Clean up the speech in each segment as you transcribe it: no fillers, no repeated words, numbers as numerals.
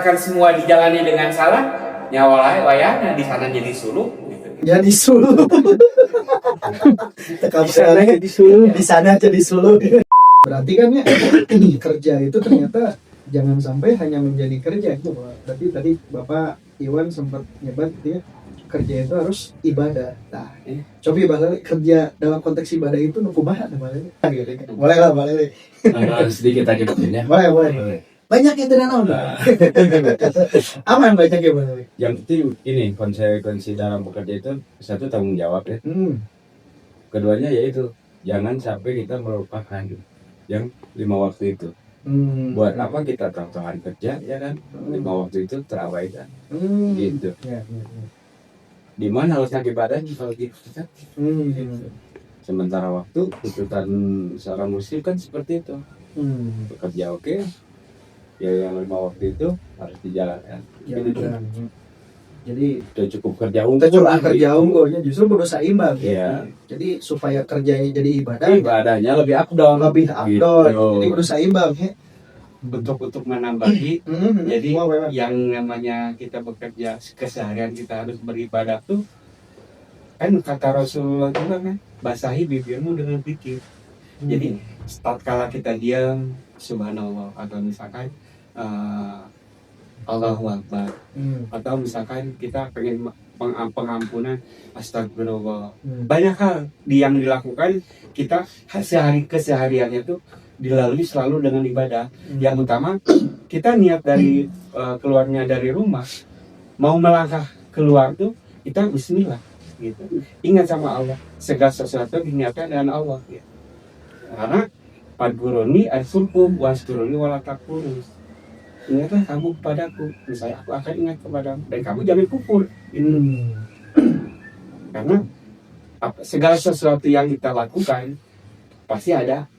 akan semua dijalani dengan salah, nyawa wayana di sana jadi suluk gitu. Jadi suluk. Di sana jadi suluk. Di sana jadi suluk. Berarti kan ya kerja itu ternyata jangan sampai hanya menjadi kerja itu. Berarti tadi Bapak Iwan sempat nyebat gitu ya, kerja itu harus ibadah. Nah, coba balik kerja dalam konteks ibadah itu nukumaha balik. Boleh lah balik. Sedikit aja ya. Boleh. Banyak yang tidak tahu. Aman banyak yang boleh. Yang penting ini konsekuensi dalam bekerja itu satu tanggung jawab ya. Keduanya yaitu jangan sampai kita melupakan yang 5 waktu itu. Buat apa kita tahan kerja ya kan? 5 waktu itu terabaikan. Gitu. Ya. Di mana harusnya ibadah kalau gitu kan? Sementara waktu tuntutan seorang muslim kan seperti itu. Bekerja oke, ya yang 5 waktu itu harus dijalankan. Jadi udah cukup kerja kita coba kerja unggulnya justru berusaha imbang. Iya. Jadi supaya kerjanya jadi ibadah, ibadahnya lebih afdol. Gitu. Jadi berusaha imbang ya. Untuk menambahi, jadi Wow. yang namanya kita bekerja keseharian kita harus beribadah tuh kan kata Rasulullah juga kan, basahi bibirmu dengan zikir. Jadi tatkala kita diam subhanallah atau misalkan Allahu Akbar, atau misalkan kita pengen pengampunan astagfirullah, banyak hal yang dilakukan kita kesehariannya tuh dilalui selalu dengan ibadah. Yang utama kita niat dari keluarnya dari rumah, mau melangkah keluar tuh kita bismillah gitu, ingat sama Allah, segala sesuatu diniatkan dengan Allah gitu. Karena padguruni asulkum wasturuni walatakfurus, ingatlah kamu kepadaku, misalnya aku akan ingat kepadamu dan kamu jangan kufur gitu. Karena segala sesuatu yang kita lakukan pasti ada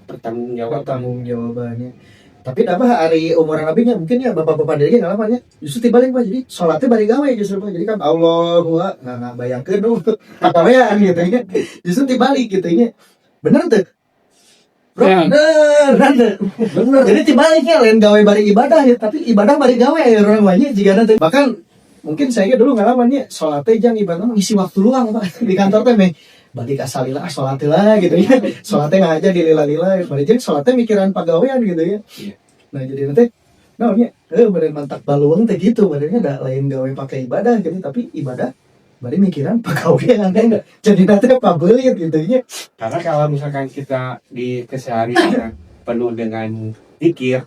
pertanggungjawabannya. Tapi apa hari umuran abinya mungkin ya bapak-bapak dari ngalamannya justru tibalik Pak, jadi sholatnya bari gawe justru Pak, jadi kan Allah gua nggak bayangkeun pagawean gitu ya, justru tibalik gitu ya, bener tuh bro, bener. Jadi tibaliknya lain gawe bari ibadah ya, tapi ibadah bari gawe ya orang banyak jika nanti. Bahkan mungkin saya dulu ngalamannya sholatnya jangan ibadah ngisi waktu luang Pak di kantor teh balik asalilah sholatnya gitu ya, sholatnya nggak aja dilila-lila, balik sholatnya mikiran pagawean gitu ya. Nah jadi nanti namanya bener mantak baluang teh gitu, benernya ada lain gawe pakai ibadah gitu, tapi ibadah bari mikiran pagawean kan, jadi nanti apa belit gitu ya. Karena kalau misalkan kita di keseharian penuh dengan zikir,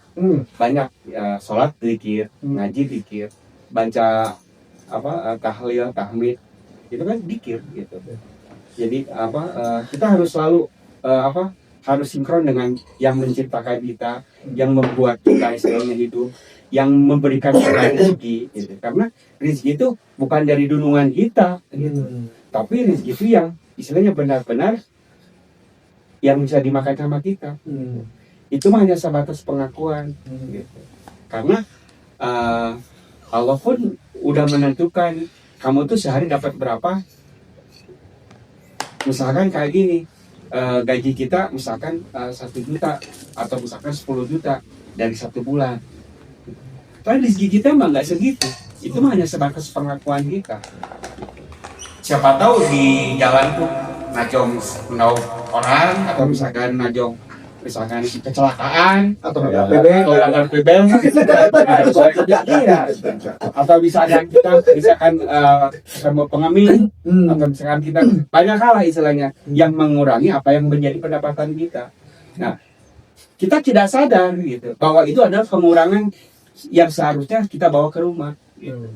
banyak sholat zikir, ngaji zikir, baca tahlil, tahmid, itu kan zikir gitu. Jadi kita harus selalu harus sinkron dengan yang menciptakan kita, yang membuat kita istilahnya hidup, yang memberikan kita rezeki gitu. Karena rezeki itu bukan dari dunungan kita gitu. Tapi rezeki itu yang istilahnya benar-benar yang bisa dimakan sama kita. Itu hanya sebatas pengakuan gitu. Karena Allah pun udah menentukan kamu tuh sehari dapat berapa. Misalkan kayak gini, gaji kita misalkan 1 juta atau misalkan 10 juta dari 1 bulan. Tapi rezeki kita mah nggak segitu. Itu mah hanya sebatas pengakuan kita. Siapa tahu di jalan tuh najong menauk orang, atau misalkan najong kecelakaan Atau pelanggar PBM, atau misalkan kita sama pengemis, atau misalkan kita banyak hal lah istilahnya yang mengurangi apa yang menjadi pendapatan kita. Nah, kita tidak sadar gitu bahwa itu adalah pengurangan yang seharusnya kita bawa ke rumah gitu.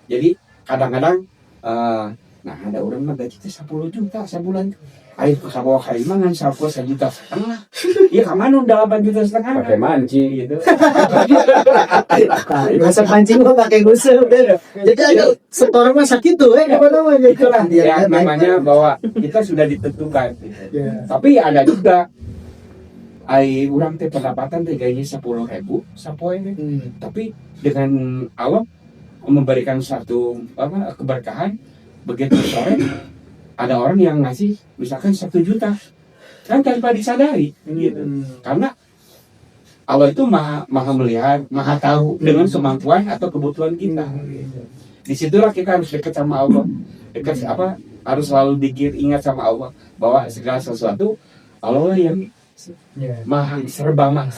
Jadi kadang-kadang ada orang mah gaji 10 juta sebulan, ayo bawa kain mangan 1,5 juta. Iya kemana 8,5 juta Pakai mancing gitu. Masa pancing kok pakai gusel. Jadi ada setor mah sakit tuh apa namanya? Itulah yang namanya bahwa kita sudah ditentukan gitu. Tapi ada juga orang teh pendapatan teh gajinya 10.000 sapoe nih. Tapi dengan Allah memberikan satu keberkahan, begitu sore ada orang yang ngasih misalkan 1 juta kan tanpa disadari gitu. Karena Allah itu maha melihat, maha tahu dengan kemampuan atau kebutuhan kita. Disitulah kita harus dekat sama Allah, dekat harus selalu ingat sama Allah bahwa segala sesuatu Allah yang maha serba maha.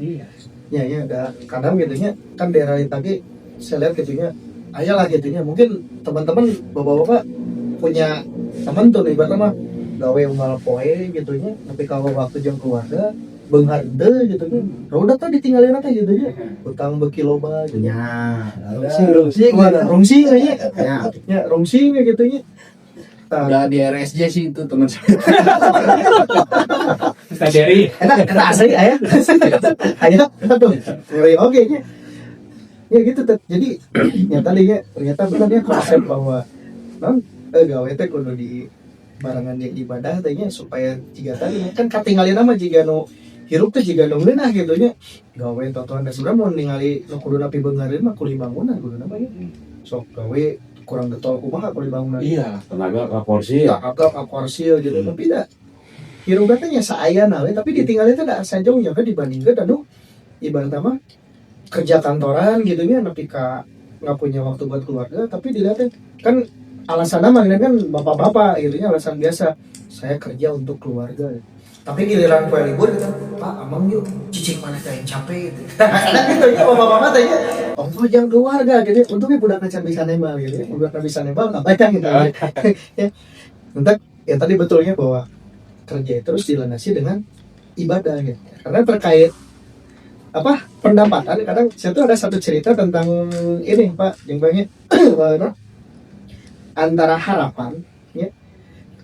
Iya. Ya, kadang gitunya kan daerah tadi saya lihat gitunya, ayalah gitunya. Mungkin teman-teman bapak-bapak punya teman tuh ibaratnya mah gawe unggal poe gitunya, tapi kalau waktu jam keluarga beunghar deh gitunya. Roda teh ditinggalin teh gitunya. Utang beki loba gitu. Ya, Rungsing kayaknya. Ya, rungsing gitunya. udah di RSJ sih itu teman saya. Kita dari Eta asli aya. Aya tuh. Ngeri oke nya. Ya gitu tuh. Jadi ya tadinya ternyata benar ya konsep bahwa gawe teh kudu di barangan yang ibadah teh nya supaya jiga tadi kan katingalin nama jiga nu hirup teh jiga nu ngeunah gitu nya. Gawe totoan da sebenarnya mun ningali nu kudu napi beungareun mah kuli bangunan kudu apa ya. Sok gawe kurang getol kumaha kuli bangunan. iya tenaga ke porsi ya. Agak akorsil gitu tapi dah hirup katanya saayana we tapi ditinggalin teh da sajongnya kan dibandingkeun anu ibaratna mah kerja kantoran gitu nya nepi ka nggak punya waktu buat keluarga tapi dilihat kan alasan mah kan bapak-bapak gitu nya alasan biasa saya kerja untuk keluarga tapi giliran kue libur gitu Pak amang yuk cicing mana kayak capek gitu gitu ya bapak-bapak tanya oh jam keluarga gitu untungnya budak can bisa nembal gitu budak bisa nembal nggak baca gitu ya untuk ya tadi betulnya bahwa kerja itu terus dilandasi dengan ibadah gitu karena terkait pendapatan kadang saya tuh ada satu cerita tentang ini Pak yang banyak antara harapan ya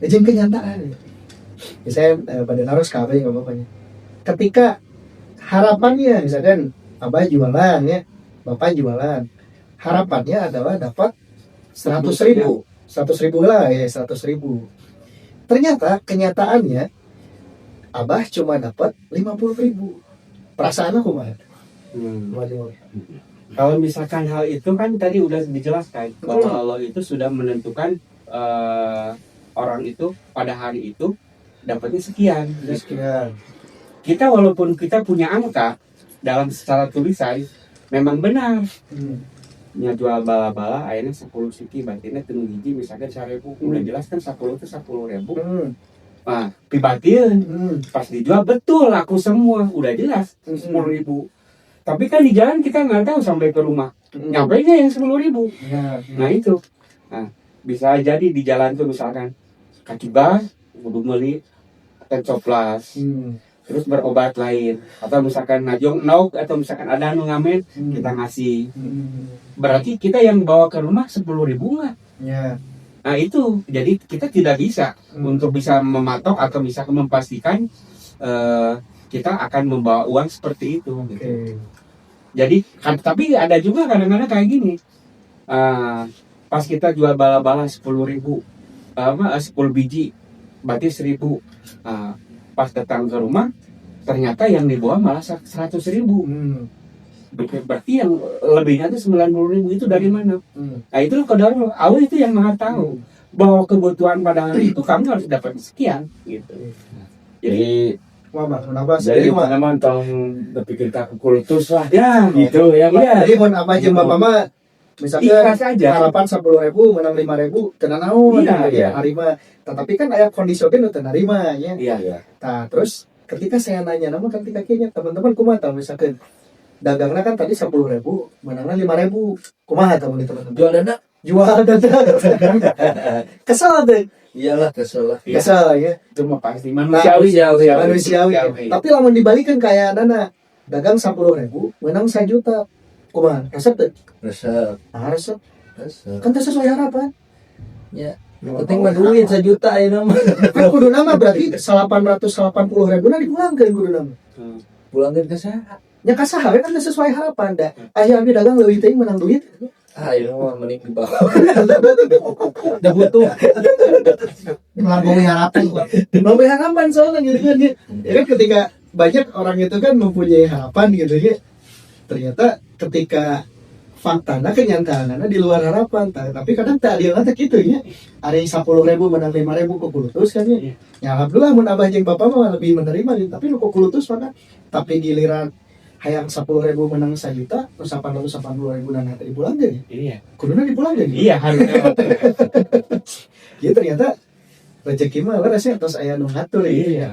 jeung kenyataan ya. Saya pada naruh kafe nggak apa-apanya ketika harapannya misalkan abah jualan ya bapak jualan harapannya adalah dapat 100.000 lah ya 100.000 ternyata kenyataannya abah cuma dapat 50.000 perasaan aku mah kalau misalkan hal itu kan tadi udah dijelaskan bahwa Allah itu sudah menentukan orang itu pada hari itu dapatnya sekian. Kita walaupun kita punya angka dalam secara tulisan memang benar. Nya jual bala-bala akhirnya 10 siki batinnya tenu hiji misalkan 1.000 udah jelas kan 10 itu 10.000. Nah, pibatin pas dijual betul laku semua udah jelas 10.000. Tapi kan di jalan kita nggak tahu sampai ke rumah nyampe nya yang 10.000. Nah itu, nah bisa jadi di jalan tuh misalkan kaki bas kudu meuli coplas terus berobat lain atau misalkan najong nauk atau misalkan ada anu ngamen kita ngasih berarti kita yang bawa ke rumah 10.000 nggak? Nah itu jadi kita tidak bisa untuk bisa mematok atau bisa memastikan kita akan membawa uang seperti itu gitu. Jadi tapi ada juga kadang-kadang kayak gini pas kita jual bala-bala 10.000 10 biji berarti 1.000 pas datang ke rumah ternyata yang dibawa malah 100.000 berarti yang lebihnya itu 90.000 itu dari mana? Nah itu kadar Allah itu yang maha tahu bahwa kebutuhan pada hari itu kamu harus dapat sekian gitu. Jadi jadi teman tolong berpikir tak kultus lah ya gitu ya Pak. Jadi mau apa aja bapak mah misalkan harapan 10.000 menang 5.000 tenan naon hari mah tetapi kan aya kondisi oge nu teu narima nya. Nah, terus ketika saya nanya nama kan kayaknya teman-teman kumaha tah misalkan dagangna kan tadi 10.000 menangna 5.000 kumaha tah teman-teman jual dada kesel deh Iyalah kesel lah. kesel ya itu mah pasti manusiawi. Tapi lamun dibalikan kayak dana dagang 10.000 menang 1 juta kumaha resep teh Resep. resep kan teh sesuai harapan Ya. Penting mah duit 1 juta ya nama. kan kudu nama berarti 880.000 na dipulangkeun kudu nama Pulangin ke sana. nya kasaha we kan teu sesuai harapan da aya abdi dagang leuwih teuing menang duit Ini mah mending di bawah. Udah butuh. ngelampaui harapan ngelampaui harapan soalnya gitu kan ya kan ketika banyak orang itu kan mempunyai harapan gitu ya ternyata ketika faktanya kenyataannya di luar harapan tapi kadang tak dia kata gitu ya ada yang 10.000 menang 5.000 ke kulutus kan ya ya alhamdulillah mun abah jeung bapak mah lebih menerima gitu. Tapi nu ke kulutus mana tapi giliran hayang 10.000 menang 1 juta terus 880.000 dan nanti dipulang jadi Iya. kuduna dipulang jadi Iya harusnya. ya ternyata rezeki mah resnya terus aya nu ngatur ya. Iya.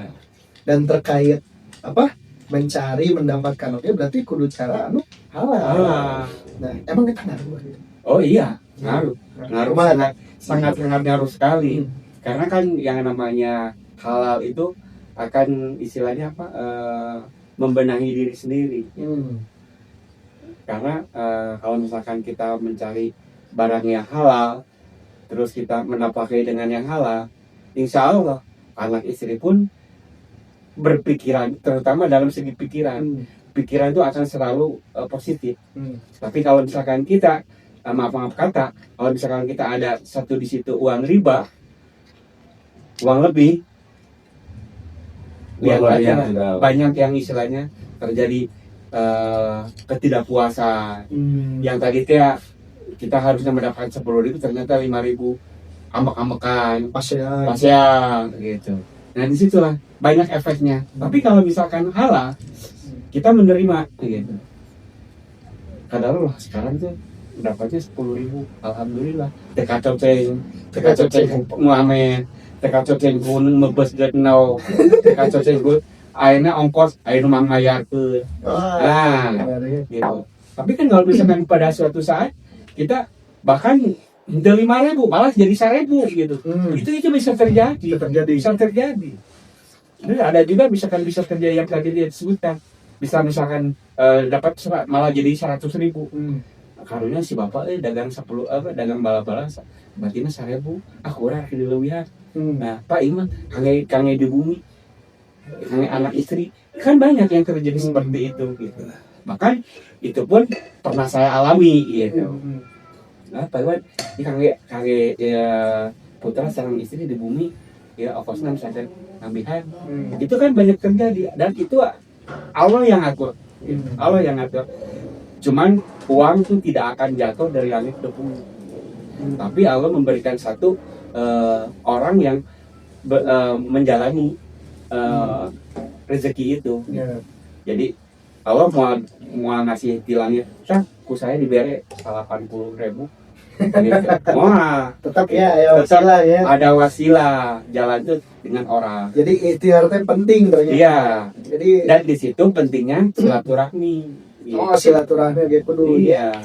Dan terkait apa mencari mendapatkan oke berarti kudu cara anu halal. Nah, emang kita ngaruh gitu. Oh iya, ngaruh. Ngaruh Kemana? sangat ngaruh sekali. Hmm. Karena kan yang namanya halal itu akan istilahnya apa? Membenahi diri sendiri. Karena kalau misalkan kita mencari barang yang halal, terus kita menapkahi dengan yang halal, insya Allah anak istri pun berpikiran, terutama dalam segi pikiran itu akan selalu positif. Tapi kalau misalkan kita maaf kata, kalau misalkan kita ada satu di situ uang riba, uang lebih, banyak yang istilahnya terjadi ketidakpuasan. Yang tadi kita harusnya mendapatkan 10.000 ternyata 5.000 ambek-ambekan, pasien gitu. Nah disitulah banyak efeknya. Tapi kalau misalkan halal, kita menerima gitu. Kadang sekarang tuh dapatnya 10.000, alhamdulillah. Teka coceng Muhammad, teka coceng pun mebes getnau, teka coceng pun akhirnya ongkos, akhirnya mangayarkeun. Nah, gitu. Tapi kan kalau misalkan pada suatu saat kita bahkan dari 5.000 malah jadi 1.000 gitu. Itu bisa terjadi. Bisa terjadi. Jadi ada juga bisa terjadi yang tadi dia sebutkan. Bisa misalkan dapat malah jadi 100.000. Karunya si bapak dagang 10 dagang bala-bala batina 1.000. Aku urang di leuwihan. Nah, Pak Iman kange di bumi. Kange anak istri. Kan banyak yang terjadi seperti itu gitu. Bahkan itu pun pernah saya alami gitu. Nah, Pak Iwan, ini kage ya putra sareng istri di bumi, ya ongkosna misalkan nambihan. Itu kan banyak terjadi dan itu Allah yang atur. Allah yang atur. Cuman uang itu tidak akan jatuh dari langit ke bumi. Tapi Allah memberikan satu orang yang menjalani rezeki itu. Jadi Allah mau ngasih di langit, ku saya diberi 80.000. Wah, Tetap ya wasilah ya. Ada wasilah jalan itu dengan orang. Jadi ikhtiar teh penting ternyata. Iya. Jadi Dan di situ pentingnya silaturahmi. silaturahmi gitu dulu. Iya.